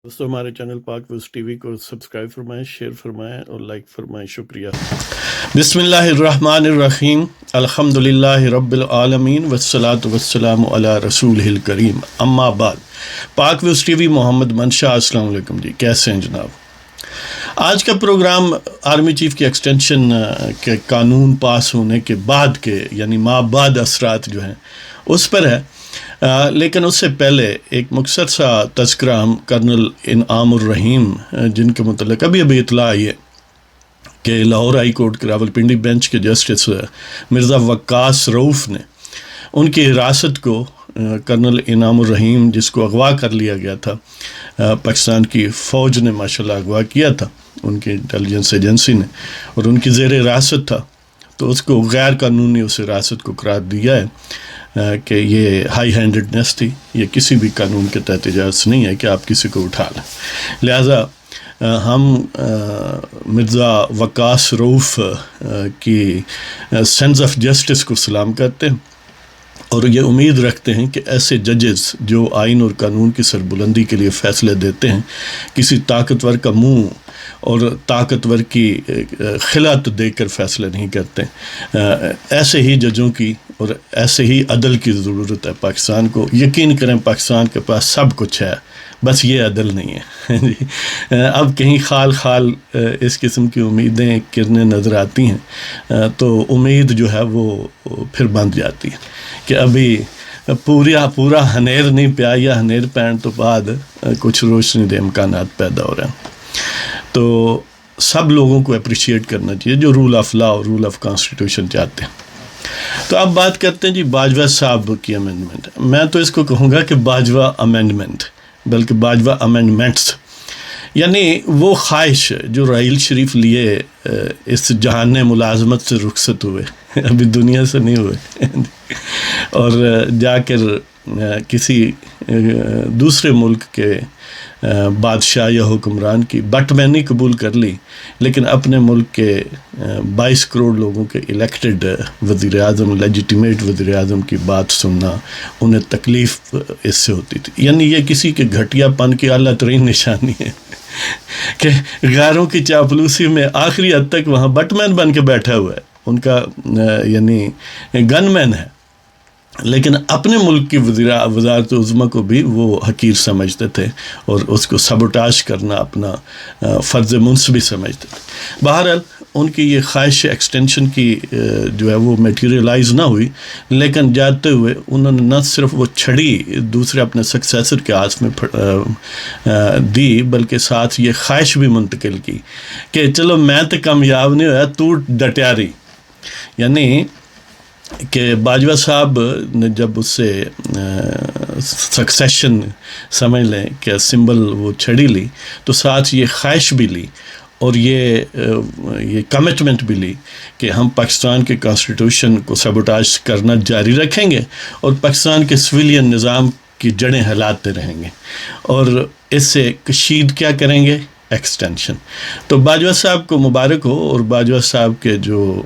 دوستوں ہمارے چینل پاک ویوز ٹی وی کو سبسکرائب فرمائیں، شیئر فرمائیں اور لائک فرمائیں، شکریہ۔ بسم اللہ الرحمن الرحیم، الحمد للہ رب العالمین والصلاة والسلام علی رسولہ الکریم، اما بعد۔ پاک ویوز ٹی وی محمد منشا، السلام علیکم جی، کیسے ہیں جناب؟ آج کا پروگرام آرمی چیف کی ایکسٹینشن کے قانون پاس ہونے کے بعد کے یعنی مابعد اثرات جو ہیں اس پر ہے، لیکن اس سے پہلے ایک مختصر سا تذکرہ ہم کرنل انعام الرحیم جن کے متعلق ابھی اطلاع آئی ہے کہ لاہور ہائی کورٹ کے راولپنڈی بینچ کے جسٹس مرزا وقاص رؤف نے ان کی حراست کو کرنل انعام الرحیم جس کو اغوا کر لیا گیا تھا، پاکستان کی فوج نے ماشاءاللہ اغوا کیا تھا، ان کی انٹیلیجنس ایجنسی نے، اور ان کی زیر حراست تھا، تو اس کو غیر قانونی اس حراست کو قرار دیا ہے کہ یہ ہائی ہینڈڈنس تھی، یہ کسی بھی قانون کے تحت اجازت نہیں ہے کہ آپ کسی کو اٹھا لیں۔ لہٰذا ہم مرزا وقاص رؤف کی سینس آف جسٹس کو سلام کرتے ہیں اور یہ امید رکھتے ہیں کہ ایسے ججز جو آئین اور قانون کی سربلندی کے لیے فیصلے دیتے ہیں، کسی طاقتور کا منہ اور طاقتور کی خلعت دے کر فیصلے نہیں کرتے، ایسے ہی ججوں کی اور ایسے ہی عدل کی ضرورت ہے پاکستان کو۔ یقین کریں پاکستان کے پاس سب کچھ ہے، بس یہ عدل نہیں ہے۔ اب کہیں خال خال اس قسم کی امیدیں کرنے نظر آتی ہیں تو امید جو ہے وہ پھر بند جاتی ہے کہ ابھی پورا ہنیر نہیں پیا یا ہنیر پین تو بعد کچھ روشنی دے امکانات پیدا ہو رہے ہیں۔ تو سب لوگوں کو اپریشیٹ کرنا چاہیے جو رول آف لا اور رول آف کانسٹیٹیوشن چاہتے ہیں۔ تو اب بات کرتے ہیں جی باجوہ صاحب کی امینڈمنٹ۔ میں تو اس کو کہوں گا کہ باجوہ امینڈمنٹ بلکہ باجوہ امینڈمنٹس، یعنی وہ خواہش جو رحیل شریف لیے اس جہان ملازمت سے رخصت ہوئے، ابھی دنیا سے نہیں ہوئے، اور جا کر کسی دوسرے ملک کے بادشاہ یا حکمران کی بٹمینی قبول کر لی، لیکن اپنے ملک کے 22 کروڑ لوگوں کے الیکٹڈ وزیر اعظم، لیجیٹیمیٹ وزیر اعظم کی بات سننا انہیں تکلیف اس سے ہوتی تھی۔ یعنی یہ کسی کے گھٹیا پن کی اعلیٰ ترین نشانی ہے کہ غیروں کی چاپلوسی میں آخری حد تک وہاں بٹ مین بن کے بیٹھا ہوا ہے، ان کا یعنی گن مین ہے، لیکن اپنے ملک کی وزارت عظمیٰ کو بھی وہ حقیر سمجھتے تھے اور اس کو سبوٹاج کرنا اپنا فرض منصبی سمجھتے تھے۔ بہرحال ان کی یہ خواہش ایکسٹینشن کی جو ہے وہ میٹیریلائز نہ ہوئی، لیکن جاتے ہوئے انہوں نے نہ صرف وہ چھڑی دوسرے اپنے سکسیسر کے ہاتھ میں دی، بلکہ ساتھ یہ خواہش بھی منتقل کی کہ چلو میں تو کامیاب نہیں ہوا، تو ڈٹیا رہی۔ یعنی کہ باجوہ صاحب نے جب اس سے سکسیشن سمجھ لیں کہ سمبل وہ چھڑی لی، تو ساتھ یہ خواہش بھی لی اور یہ کمٹمنٹ بھی لی کہ ہم پاکستان کے کانسٹیٹیوشن کو سبوٹاج کرنا جاری رکھیں گے اور پاکستان کے سویلین نظام کی جڑیں ہلاتے رہیں گے، اور اس سے کشید کیا کریں گے؟ ایکسٹینشن۔ تو باجوہ صاحب کو مبارک ہو، اور باجوہ صاحب کے جو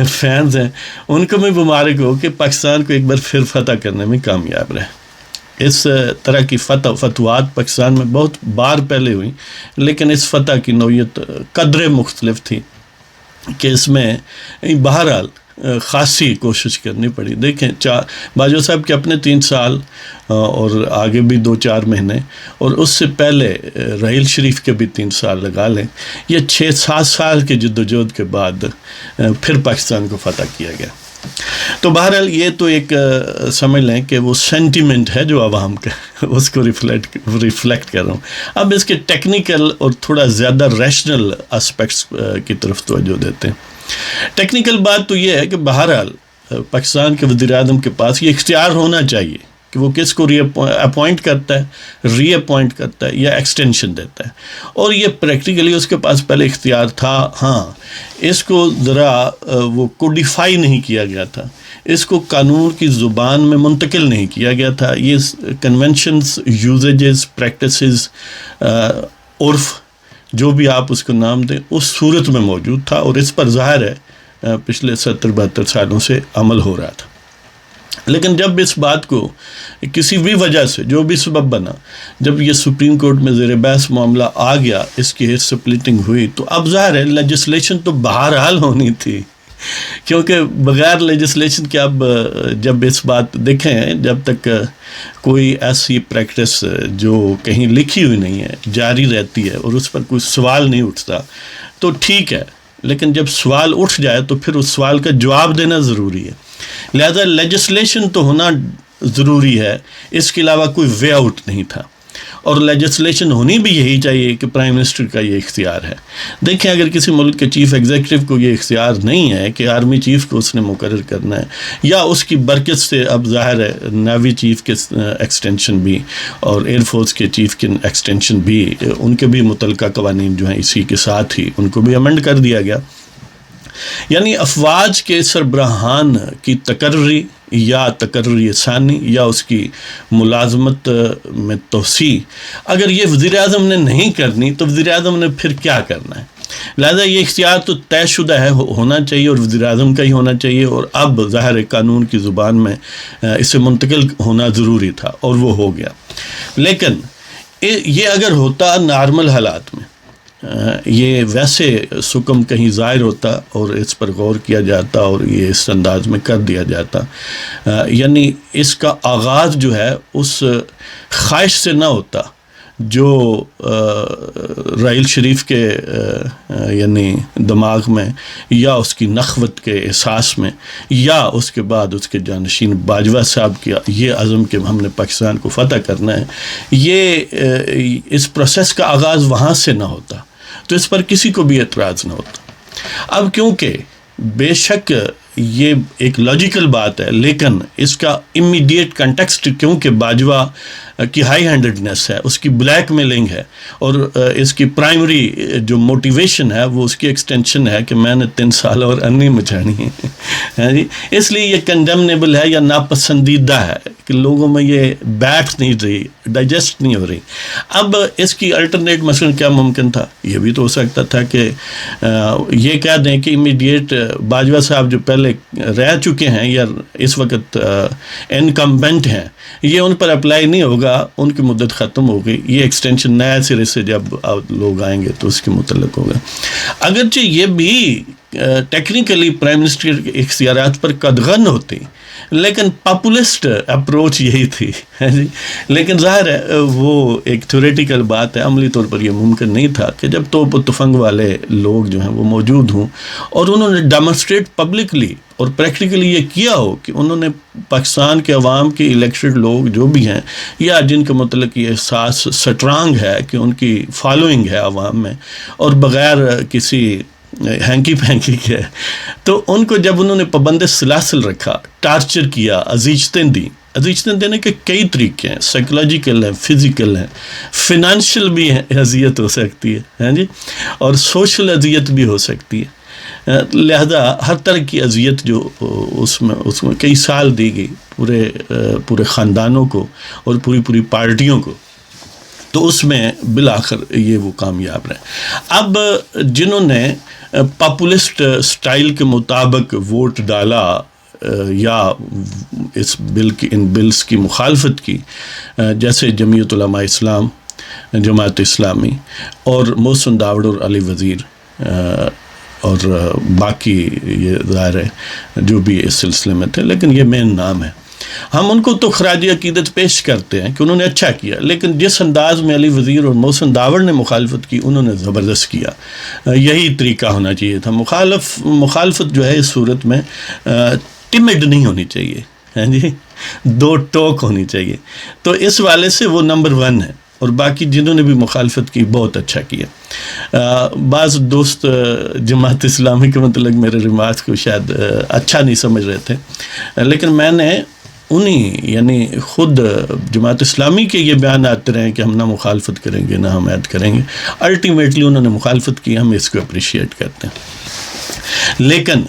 فینز ہیں ان کو بھی مبارک ہو کہ پاکستان کو ایک بار پھر فتح کرنے میں کامیاب رہے۔ اس طرح کی فتوحات پاکستان میں بہت بار پہلے ہوئی، لیکن اس فتح کی نوعیت قدرے مختلف تھی کہ اس میں بہرحال خاصی کوشش کرنی پڑی۔ دیکھیں باجوہ صاحب کے اپنے 3 سال اور آگے بھی 2-4 مہینے، اور اس سے پہلے رحیل شریف کے بھی 3 سال لگا لیں، یہ 6-7 سال کے جدوجہد کے بعد پھر پاکستان کو فتح کیا گیا۔ تو بہرحال یہ تو ایک سمجھ لیں کہ وہ سینٹیمنٹ ہے جو عوام کا، اس کو ریفلیکٹ کر رہا ہوں۔ اب اس کے ٹیکنیکل اور تھوڑا زیادہ ریشنل اسپیکٹس کی طرف توجہ دیتے ہیں۔ ٹیکنیکل بات تو یہ ہے کہ بہرحال پاکستان کے وزیر اعظم کے پاس یہ اختیار ہونا چاہیے کہ وہ کس کو اپوائنٹ کرتا ہے، ری اپوائنٹ کرتا ہے یا ایکسٹینشن دیتا ہے، اور یہ پریکٹیکلی اس کے پاس پہلے اختیار تھا۔ ہاں، اس کو ذرا وہ کوڈیفائی نہیں کیا گیا تھا، اس کو قانون کی زبان میں منتقل نہیں کیا گیا تھا۔ یہ کنونشنز، یوزیجز، پریکٹسز، عرف، جو بھی آپ اس کو نام دیں، اس صورت میں موجود تھا، اور اس پر ظاہر ہے پچھلے 70-72 سالوں سے عمل ہو رہا تھا۔ لیکن جب اس بات کو کسی بھی وجہ سے جو بھی سبب بنا، جب یہ سپریم کورٹ میں زیر بحث معاملہ آ گیا، اس کی ہیئر سپلٹنگ ہوئی، تو اب ظاہر ہے لیجسلیشن تو بہرحال ہونی تھی، کیونکہ بغیر لیجسلیشن کے اب جب اس بات دیکھیں، جب تک کوئی ایسی پریکٹس جو کہیں لکھی ہوئی نہیں ہے جاری رہتی ہے اور اس پر کوئی سوال نہیں اٹھتا تو ٹھیک ہے، لیکن جب سوال اٹھ جائے تو پھر اس سوال کا جواب دینا ضروری ہے. لہذا لیجسلیشن تو ہونا ضروری ہے، اس کے علاوہ کوئی وے آؤٹ نہیں تھا، اور لیجسلیشن ہونی بھی یہی چاہیے کہ پرائم منسٹر کا یہ اختیار ہے. دیکھیں اگر کسی ملک کے چیف ایگزیکٹو کو یہ اختیار نہیں ہے کہ آرمی چیف کو اس نے مقرر کرنا ہے، یا اس کی برکت سے اب ظاہر ہے نیوی چیف کے ایکسٹینشن بھی اور ایئر فورس کے چیف کے ایکسٹینشن بھی، ان کے بھی متعلقہ قوانین جو ہیں اسی کے ساتھ ہی ان کو بھی امنڈ کر دیا گیا. یعنی افواج کے سربراہان کی تقرری یا تقرری ثانی یا اس کی ملازمت میں توسیع اگر یہ وزیر اعظم نے نہیں کرنی تو وزیر اعظم نے پھر کیا کرنا ہے؟ لہذا یہ اختیار تو طے شدہ ہے، ہونا چاہیے اور وزیر اعظم کا ہی ہونا چاہیے، اور اب ظاہر قانون کی زبان میں اسے منتقل ہونا ضروری تھا اور وہ ہو گیا. لیکن یہ اگر ہوتا نارمل حالات میں، یہ ویسے سکم کہیں ظاہر ہوتا اور اس پر غور کیا جاتا اور یہ اس انداز میں کر دیا جاتا، یعنی اس کا آغاز جو ہے اس خواہش سے نہ ہوتا جو رائل شریف کے یعنی دماغ میں یا اس کی نخوت کے احساس میں یا اس کے بعد اس کے جانشین باجوہ صاحب کیا یہ عزم کہ ہم نے پاکستان کو فتح کرنا ہے، یہ اس پروسیس کا آغاز وہاں سے نہ ہوتا تو اس پر کسی کو بھی اعتراض نہ ہوتا. اب کیونکہ بے شک یہ ایک لاجیکل بات ہے، لیکن اس کا امیڈیٹ کنٹیکسٹ کیونکہ باجوہ کی ہائی ہینڈڈنس ہے، اس کی بلیک میلنگ ہے، اور اس کی پرائمری جو موٹیویشن ہے وہ اس کی ایکسٹینشن ہے کہ میں نے 3 سال اور انی مچانی ہے جی، اس لیے یہ کنڈیمنیبل ہے یا ناپسندیدہ ہے کہ لوگوں میں یہ بیٹھ نہیں رہی، ڈائجسٹ نہیں ہو رہی. اب اس کی الٹرنیٹ مثلا کیا ممکن تھا؟ یہ بھی تو ہو سکتا تھا کہ یہ کہہ دیں کہ امیڈیٹ باجوہ صاحب جو پہلے رہ چکے ہیں یا اس وقت انکمبنٹ ہیں، یہ ان پر اپلائی نہیں ہوگا، ان کی مدت ختم ہو گئی، یہ ایکسٹینشن نئے سرے سے جب لوگ آئیں گے تو اس کے متعلق ہوگا. اگرچہ یہ بھی ٹیکنیکلی پرائم منسٹر کے اختیارات پر قدغن ہوتی، لیکن پاپولسٹ اپروچ یہی تھی جی. لیکن ظاہر ہے وہ ایک تھیوریٹیکل بات ہے، عملی طور پر یہ ممکن نہیں تھا کہ جب توپ و تفنگ والے لوگ جو ہیں وہ موجود ہوں اور انہوں نے ڈیمونسٹریٹ پبلکلی اور پریکٹیکلی یہ کیا ہو کہ انہوں نے پاکستان کے عوام کے الیکٹڈ لوگ جو بھی ہیں یا جن کے متعلق یہ احساس سٹرانگ ہے کہ ان کی فالوئنگ ہے عوام میں اور بغیر کسی ہینکی پھینکی کے، تو ان کو جب انہوں نے پابند سلاسل رکھا، ٹارچر کیا، اذیتیں دیں. اذیتیں دینے کے کئی طریقے ہیں، سائیکولوجیکل ہیں، فزیکل ہیں، فنانشل بھی اذیت ہو سکتی ہے جی، اور سوشل اذیت بھی ہو سکتی ہے. لہذا ہر طرح کی اذیت جو اس میں کئی سال دی گئی پورے خاندانوں کو اور پوری پارٹیوں کو، تو اس میں بالآخر یہ وہ کامیاب رہے. اب جنہوں نے پاپولسٹ سٹائل کے مطابق ووٹ ڈالا یا اس ان بلز کی مخالفت کی، جیسے جمعیت علماء اسلام، جماعت اسلامی اور محسن داوڑ اور علی وزیر اور باقی یہ ظاہر ہے جو بھی اس سلسلے میں تھے، لیکن یہ مین نام ہے. ہم ان کو تو خراج عقیدت پیش کرتے ہیں کہ انہوں نے اچھا کیا، لیکن جس انداز میں علی وزیر اور محسن داوڑ نے مخالفت کی انہوں نے زبردست کیا. یہی طریقہ ہونا چاہیے تھا. مخالفت جو ہے اس صورت میں ٹمڈ نہیں ہونی چاہیے جی، 2 ٹوک ہونی چاہیے. تو اس والے سے وہ نمبر 1 ہے، اور باقی جنہوں نے بھی مخالفت کی بہت اچھا کیا. بعض دوست جماعت اسلامی کے متعلق میرے ریمارکس کو شاید اچھا نہیں سمجھ رہے تھے، لیکن میں نے یعنی خود جماعت اسلامی کے یہ بیان آتے رہے کہ ہم نہ مخالفت کریں گے نہ حمایت کریں گے. الٹیمیٹلی انہوں نے مخالفت کی، ہم اس کو اپریشیٹ کرتے ہیں. لیکن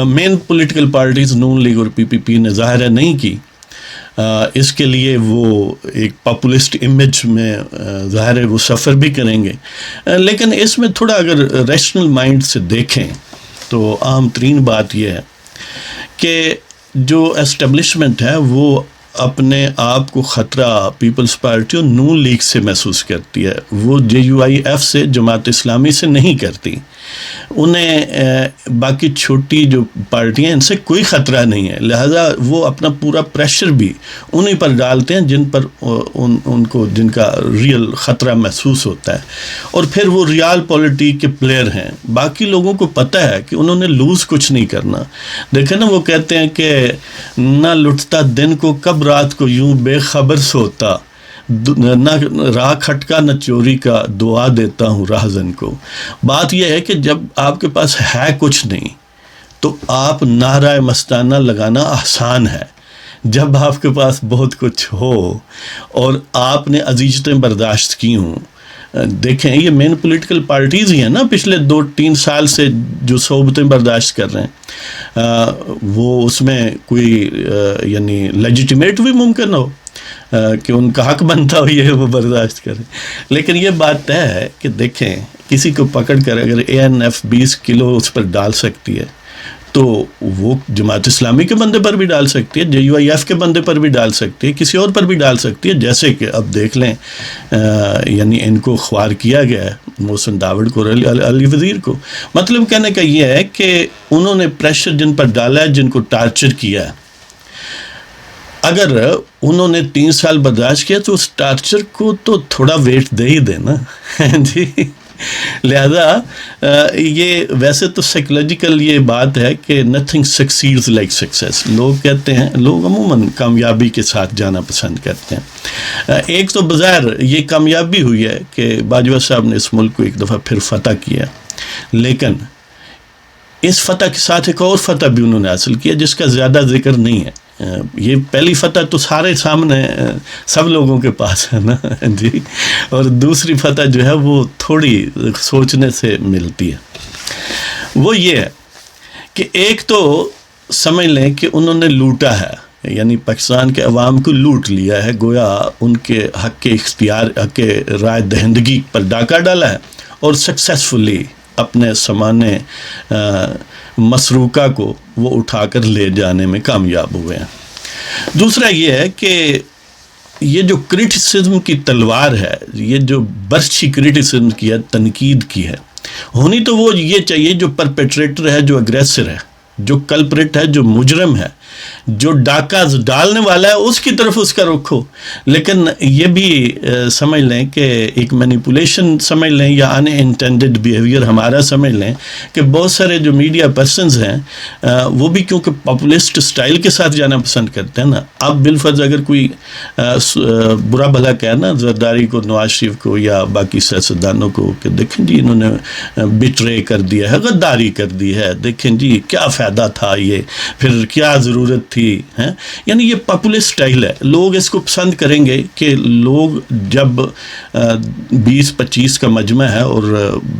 مین پولیٹیکل پارٹیز نون لیگ اور PPP نے ظاہر نہیں کی. اس کے لیے وہ ایک پاپولسٹ امیج میں ظاہر ہے وہ سفر بھی کریں گے، لیکن اس میں تھوڑا اگر ریشنل مائنڈ سے دیکھیں تو عام ترین بات یہ ہے کہ جو اسٹیبلشمنٹ ہے وہ اپنے آپ کو خطرہ پیپلز پارٹی اور نون لیگ سے محسوس کرتی ہے، وہ JUIF سے، جماعت اسلامی سے نہیں کرتی. انہیں باقی چھوٹی جو پارٹیاں ہیں ان سے کوئی خطرہ نہیں ہے، لہذا وہ اپنا پورا پریشر بھی انہیں پر ڈالتے ہیں جن پر ان کو جن کا ریئل خطرہ محسوس ہوتا ہے. اور پھر وہ ریال پولیٹک کے پلیئر ہیں، باقی لوگوں کو پتہ ہے کہ انہوں نے لوز کچھ نہیں کرنا. دیکھیں نا، وہ کہتے ہیں کہ نہ لٹتا دن کو کب رات کو یوں بے خبر سوتا، نہ راہ کھٹکا نہ چوری کا، دعا دیتا ہوں راہزن کو. بات یہ ہے کہ جب آپ کے پاس ہے کچھ نہیں تو آپ نعرہ مستانہ لگانا آسان ہے. جب آپ کے پاس بہت کچھ ہو اور آپ نے اذیتیں برداشت کی ہوں، دیکھیں یہ مین پولیٹیکل پارٹیز ہی ہیں نا پچھلے 2-3 سال سے جو صحبتیں برداشت کر رہے ہیں، وہ اس میں کوئی یعنی لیجیٹیمیٹ بھی ممکن ہو کہ ان کا حق بنتا ہو یہ وہ برداشت کریں. لیکن یہ بات طے ہے کہ دیکھیں کسی کو پکڑ کر اگر ANF 20 کلو اس پر ڈال سکتی ہے تو وہ جماعت اسلامی کے بندے پر بھی ڈال سکتی ہے، JUIF کے بندے پر بھی ڈال سکتی ہے، کسی اور پر بھی ڈال سکتی ہے. جیسے کہ اب دیکھ لیں یعنی ان کو خوار کیا گیا ہے، محسن داوڑ کو، علی وزیر کو. مطلب کہنے کا یہ ہے کہ انہوں نے پریشر جن پر ڈالا ہے، جن کو ٹارچر کیا ہے، اگر انہوں نے 3 سال برداشت کیا تو اس ٹارچر کو تو تھوڑا ویٹ دے ہی دینا جی. لہذا یہ ویسے تو سائیکولوجیکل یہ بات ہے کہ نتھنگ سکسیڈز لائک سکسیس. لوگ کہتے ہیں، لوگ عموماً کامیابی کے ساتھ جانا پسند کرتے ہیں. ایک تو بظاہر یہ کامیابی ہوئی ہے کہ باجوہ صاحب نے اس ملک کو ایک دفعہ پھر فتح کیا، لیکن اس فتح کے ساتھ ایک اور فتح بھی انہوں نے حاصل کیا جس کا زیادہ ذکر نہیں ہے. یہ پہلی فتح تو سارے سامنے سب لوگوں کے پاس ہے نا جی، اور دوسری فتح جو ہے وہ تھوڑی سوچنے سے ملتی ہے. وہ یہ ہے کہ ایک تو سمجھ لیں کہ انہوں نے لوٹا ہے، یعنی پاکستان کے عوام کو لوٹ لیا ہے، گویا ان کے حق اختیار، حق رائے دہندگی پر ڈاکہ ڈالا ہے اور سکسیسفلی اپنے سامانے مسروقہ کو وہ اٹھا کر لے جانے میں کامیاب ہوئے ہیں. دوسرا یہ ہے کہ یہ جو کرٹیسزم کی تلوار ہے، یہ جو برچھی کرٹیسزم کی ہے، تنقید کی ہے، ہونی تو وہ یہ چاہیے جو پرپیٹریٹر ہے، جو اگریسر ہے، جو کلپریٹ ہے، جو مجرم ہے، جو ڈاکہ ڈالنے والا ہے، اس کی طرف اس کا رخ ہو. لیکن یہ بھی سمجھ لیں کہ ایک مینیپولیشن سمجھ لیں یا ان انٹینڈڈ بیہیویئر ہمارا سمجھ لیں کہ بہت سارے جو میڈیا پرسنز ہیں وہ بھی کیونکہ پاپولسٹ سٹائل کے ساتھ جانا پسند کرتے ہیں نا. اب بالفرض اگر کوئی برا بھلا کہنا زرداری کو، نواز شریف کو یا باقی سیاستدانوں کو کہ دیکھیں جی انہوں نے بٹرے کر دیا ہے، غداری کر دی ہے، دیکھیں جی کیا فائدہ تھا، یہ پھر کیا ضرورت تھی، یعنی یہ پاپولسٹ سٹائل ہے. لوگ اس کو پسند کریں گے کہ لوگ جب 20-25 کا مجمع ہے اور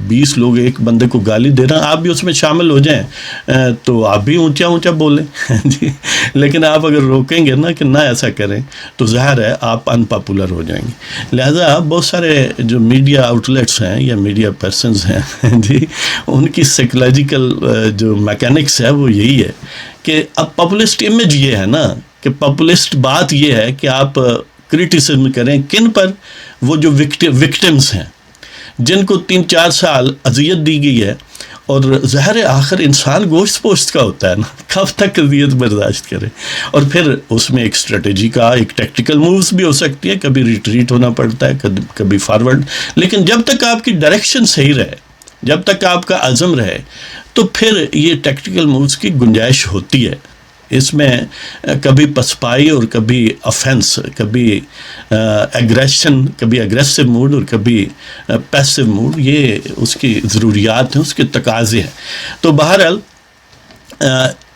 20 لوگ ایک بندے کو گالی دے رہے ہیں، آپ بھی اس میں شامل ہو جائیں تو آپ بھی اونچا اونچا بولیں جی. لیکن آپ اگر روکیں گے نا کہ نہ ایسا کریں تو ظاہر ہے آپ ان پاپولر ہو جائیں گے. لہذا بہت سارے جو میڈیا آؤٹ لیٹس ہیں یا میڈیا پرسنز ہیں جی، ان کی سائیکولوجیکل جو میکینکس ہے وہ یہی ہے کہ اب پاپولسٹ امیج یہ ہے نا کہ پاپولسٹ بات یہ ہے کہ آپ کرٹیسزم کریں کن پر؟ وہ جو وکٹمز ہیں جن کو 3-4 سال اذیت دی گئی ہے. اور ظاہر آخر انسان گوشت پوشت کا ہوتا ہے نا، کب تک اذیت برداشت کرے. اور پھر اس میں ایک اسٹریٹجی کا، ایک ٹیکٹیکل مووز بھی ہو سکتی ہے، کبھی ریٹریٹ ہونا پڑتا ہے، کبھی فارورڈ. لیکن جب تک آپ کی ڈائریکشن صحیح رہے، جب تک آپ کا عزم رہے، تو پھر یہ ٹیکٹیکل مووز کی گنجائش ہوتی ہے. اس میں کبھی پسپائی اور کبھی افینس، کبھی ایگریشن، کبھی ایگریسو موڈ اور کبھی پیسو موڈ، یہ اس کی ضروریات ہیں، اس کے تقاضے ہیں. تو بہرحال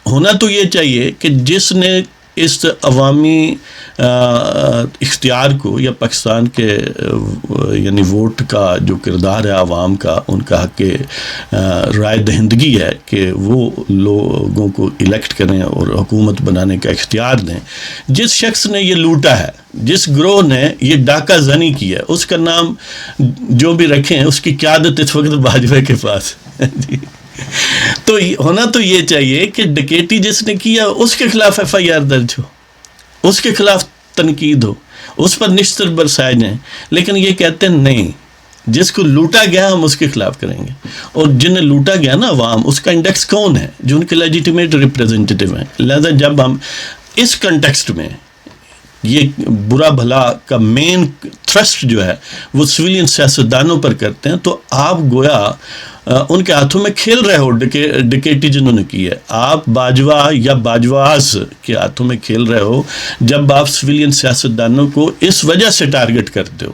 ہونا تو یہ چاہیے کہ جس نے اس عوامی اختیار کو یا پاکستان کے یعنی ووٹ کا جو کردار ہے عوام کا، ان کا حق رائے دہندگی ہے کہ وہ لوگوں کو الیکٹ کریں اور حکومت بنانے کا اختیار دیں. جس شخص نے یہ لوٹا ہے، جس گروہ نے یہ ڈاکہ زنی کی ہے، اس کا نام جو بھی رکھیں، اس کی قیادت اس وقت باجوہ کے پاس جی. تو ہونا تو یہ چاہیے کہ ڈکیتی جس نے کیا اس کے خلاف FIR درج ہو، اس کے خلاف تنقید ہو، اس پر نشتر برسائے جائیں، لیکن یہ کہتے ہیں نہیں، جس کو لوٹا گیا ہم اس کے خلاف کریں گے، اور جنہیں لوٹا گیا نا عوام، اس کا انڈیکس کون ہے؟ جو ان کے لیجیٹیمیٹ ریپریزنٹیٹیو ہیں۔ لہذا جب ہم اس کنٹیکسٹ میں یہ برا بھلا کا مین تھرسٹ جو ہے وہ سویلین سیاستدانوں پر کرتے ہیں، تو آپ گویا ان کے ہاتھوں میں کھیل رہے ہو، ڈکیٹی جنہوں نے کی ہے، آپ باجوہ یا باجواز کے ہاتھوں میں کھیل رہے ہو جب آپ سویلین سیاستدانوں کو اس وجہ سے ٹارگٹ کرتے ہو۔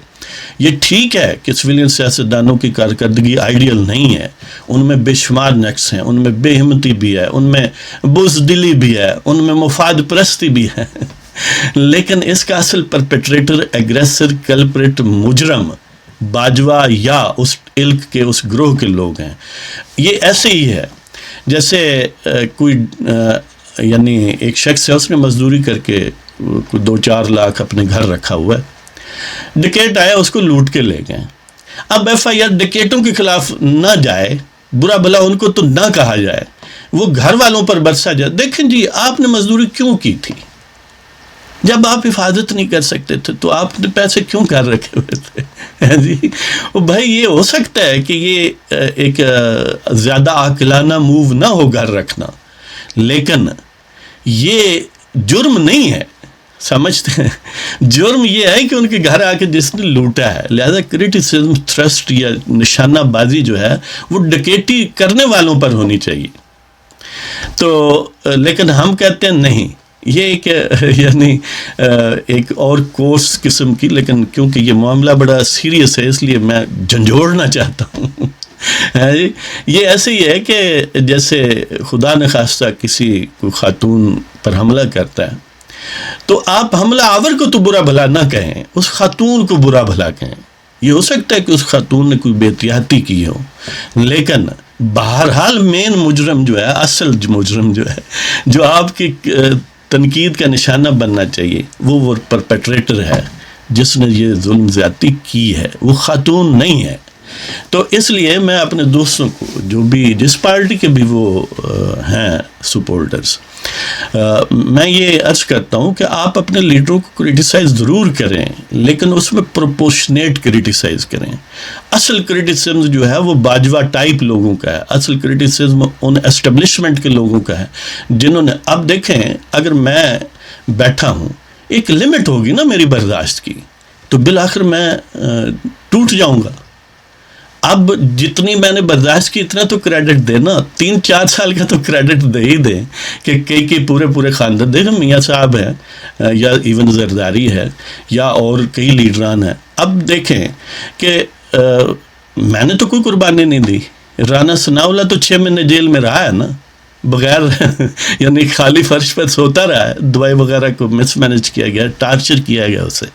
یہ ٹھیک ہے کہ سویلین سیاستدانوں کی کارکردگی آئیڈیل نہیں ہے، ان میں بے شمار نقص ہیں، ان میں بے ہمتی بھی ہے، ان میں بزدلی بھی ہے، ان میں مفاد پرستی بھی ہے، لیکن اس کا اصل پرپیٹریٹر، ایگریسر، کلپریٹ، مجرم باجوہ یا اس علق کے اس گروہ کے لوگ ہیں۔ یہ ایسے ہی ہے جیسے کوئی یعنی ایک شخص ہے، اس نے مزدوری کر کے کوئی 2-4 لاکھ اپنے گھر رکھا ہوا ہے، ڈکیٹ آیا اس کو لوٹ کے لے گئے۔ اب FIR ڈکیٹوں کے خلاف نہ جائے، برا بھلا ان کو تو نہ کہا جائے، وہ گھر والوں پر برسا جائے، دیکھیں جی آپ نے مزدوری کیوں کی تھی؟ جب آپ حفاظت نہیں کر سکتے تھے تو آپ نے پیسے کیوں کر رکھے ہوئے تھے؟ جی بھائی، یہ ہو سکتا ہے کہ یہ ایک زیادہ عاقلانہ موو نہ ہو گھر رکھنا، لیکن یہ جرم نہیں ہے، سمجھتے ہیں؟ جرم یہ ہے کہ ان کے گھر آ کے جس نے لوٹا ہے۔ لہذا کریٹیسزم، تھرسٹ یا نشانہ بازی جو ہے وہ ڈکیٹی کرنے والوں پر ہونی چاہیے۔ تو لیکن ہم کہتے ہیں نہیں، یہ ایک یعنی ایک اور کورس قسم کی، لیکن کیونکہ یہ معاملہ بڑا سیریس ہے اس لیے میں جھنجھوڑنا چاہتا ہوں۔ یہ ایسے ہی ہے کہ جیسے خدا نخواستہ کسی کوئی خاتون پر حملہ کرتا ہے تو آپ حملہ آور کو تو برا بھلا نہ کہیں، اس خاتون کو برا بھلا کہیں۔ یہ ہو سکتا ہے کہ اس خاتون نے کوئی بے احتیاطی کی ہو، لیکن بہرحال مین مجرم جو ہے، اصل مجرم جو ہے، جو آپ کی تنقید کا نشانہ بننا چاہیے، وہ پرپیٹریٹر ہے جس نے یہ ظلم زیادتی کی ہے، وہ خاتون نہیں ہے۔ تو اس لیے میں اپنے دوستوں کو، جو بھی جس پارٹی کے بھی وہ ہیں سپورٹرز، میں یہ عرض کرتا ہوں کہ آپ اپنے لیڈروں کو کریٹیسائز ضرور کریں، لیکن اس میں پروپورشنیٹ کریٹیسائز کریں۔ اصل کریٹیسزم جو ہے وہ باجوہ ٹائپ لوگوں کا ہے، اصل کریٹیسزم ان اسٹیبلشمنٹ کے لوگوں کا ہے جنہوں نے، اب دیکھیں اگر میں بیٹھا ہوں، ایک لمٹ ہوگی نا میری برداشت کی، تو بالآخر میں ٹوٹ جاؤں گا۔ اب جتنی میں نے برداشت کی اتنا تو کریڈٹ دینا، 3-4 سال کا تو کریڈٹ دے ہی دیں کہ کئی پورے خاندان، دیکھیں میاں صاحب ہیں یا ایون زرداری ہے یا اور کئی لیڈران ہیں۔ اب دیکھیں کہ میں نے تو کوئی قربانی نہیں دی، رانا ثناءاللہ تو 6 مہینے جیل میں رہا ہے نا، بغیر یعنی خالی فرش پر سوتا رہا ہے، دوائی وغیرہ کو مس مینج کیا گیا، ٹارچر کیا گیا اسے،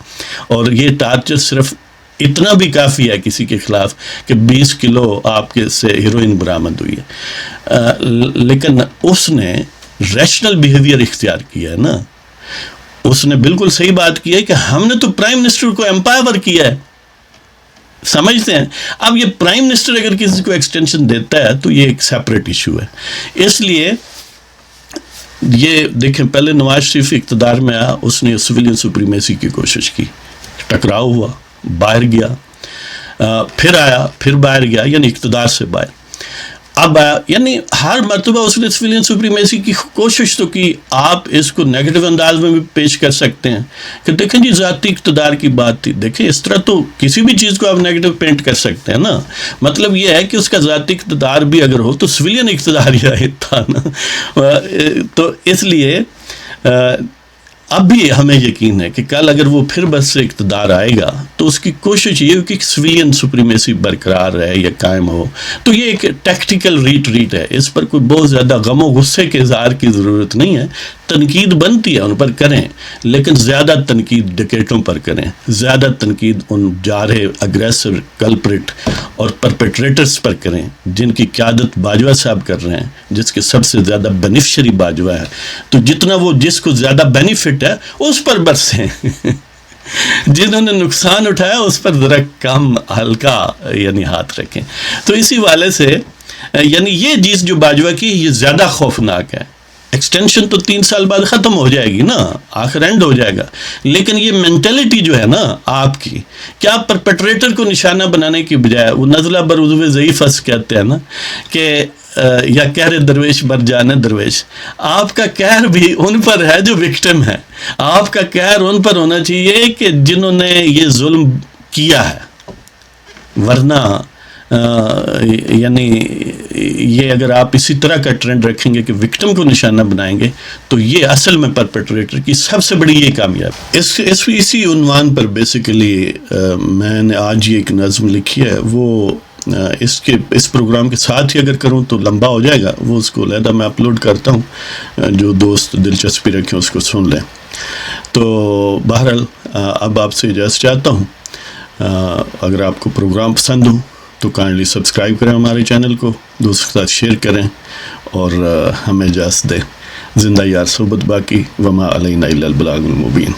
اور یہ ٹارچر صرف اتنا بھی کافی ہے کسی کے خلاف کہ 20 کلو آپ کے سے ہیروئن برآمد ہوئی ہے، لیکن اس نے ریشنل بیہیویئر اختیار کیا ہے نا، اس نے بالکل صحیح بات کی ہے کہ ہم نے تو پرائم منسٹر کو امپاور کیا ہے، سمجھتے ہیں؟ اب یہ پرائم منسٹر اگر کسی کو ایکسٹینشن دیتا ہے تو یہ ایک سیپریٹ ایشو ہے۔ اس لیے یہ دیکھیں، پہلے نواز شریف اقتدار میں آیا، اس نے سویلین سپریمیسی کی کوشش کی، ٹکراؤ ہوا، باہر گیا، پھر آیا، پھر باہر گیا، یعنی اقتدار سے باہر، اب آیا، یعنی ہر مرتبہ اس نے سویلین سپریمیسی کی کوشش تو کی۔ آپ اس کو نیگیٹو انداز میں بھی پیش کر سکتے ہیں کہ دیکھیں جی ذاتی اقتدار کی بات تھی، دیکھیں اس طرح تو کسی بھی چیز کو آپ نیگیٹو پینٹ کر سکتے ہیں نا، مطلب یہ ہے کہ اس کا ذاتی اقتدار بھی اگر ہو تو سویلین اقتدار ہی تھا نا۔ تو اس لیے اب بھی ہمیں یقین ہے کہ کل اگر وہ پھر بس سے اقتدار آئے گا تو اس کی کوشش یہ ہو کہ سویلین سپریمیسی برقرار رہے یا قائم ہو۔ تو یہ ایک ٹیکٹیکل ریٹ ہے، اس پر کوئی بہت زیادہ غم و غصے کے اظہار کی ضرورت نہیں ہے، تنقید بنتی ہے ان پر کریں، لیکن زیادہ تنقید ڈکیٹوں پر کریں، زیادہ تنقید ان جارحے، اگریسر، کلپریٹ اور پرپیٹریٹرز پر کریں جن کی قیادت باجوہ صاحب کر رہے ہیں، جس کے سب سے زیادہ بینیفیشری باجوہ ہے، تو جتنا وہ جس کو زیادہ بینیفٹ ہے اس پر برسیں، جنہوں نے نقصان اٹھایا اس پر ذرا کم ہلکا یعنی ہاتھ رکھیں۔ تو اسی والے سے یعنی یہ چیز جو باجوہ کی یہ زیادہ خوفناک ہے. ایکسٹینشن تو 3 سال بعد ختم ہو جائے گی نا, آخر اینڈ ہو جائے گا, لیکن یہ مینٹلٹی جو ہے نا آپ کی, کیا پرپیٹریٹر کو نشانہ بنانے کی بجائے, وہ نزلہ بر عضو ضعیف کہتے ہیں نا کہ یا کہر درویش بر جانے درویش, آپ کا کہر بھی ان پر ہے جو وکٹم ہے, آپ کا کہر ان پر ہونا چاہیے کہ جنہوں نے یہ ظلم کیا ہے. ورنہ یعنی یہ اگر آپ اسی طرح کا ٹرینڈ رکھیں گے کہ وکٹم کو نشانہ بنائیں گے تو یہ اصل میں پرپیٹریٹر کی سب سے بڑی یہ کامیابی. اسی عنوان پر بیسیکلی میں نے آج یہ ایک نظم لکھی ہے, وہ اس پروگرام کے ساتھ ہی اگر کروں تو لمبا ہو جائے گا, وہ اس کو علیحدہ میں اپلوڈ کرتا ہوں, جو دوست دلچسپی رکھیں اس کو سن لیں. تو بہرحال اب آپ سے اجازت چاہتا ہوں. اگر آپ کو پروگرام پسند ہو تو کائنڈلی سبسکرائب کریں ہمارے چینل کو, دوستوں کے ساتھ شیئر کریں اور ہمیں اجازت دیں. زندہ یار صحبت باقی, وما علینا الا البلاغ المبین.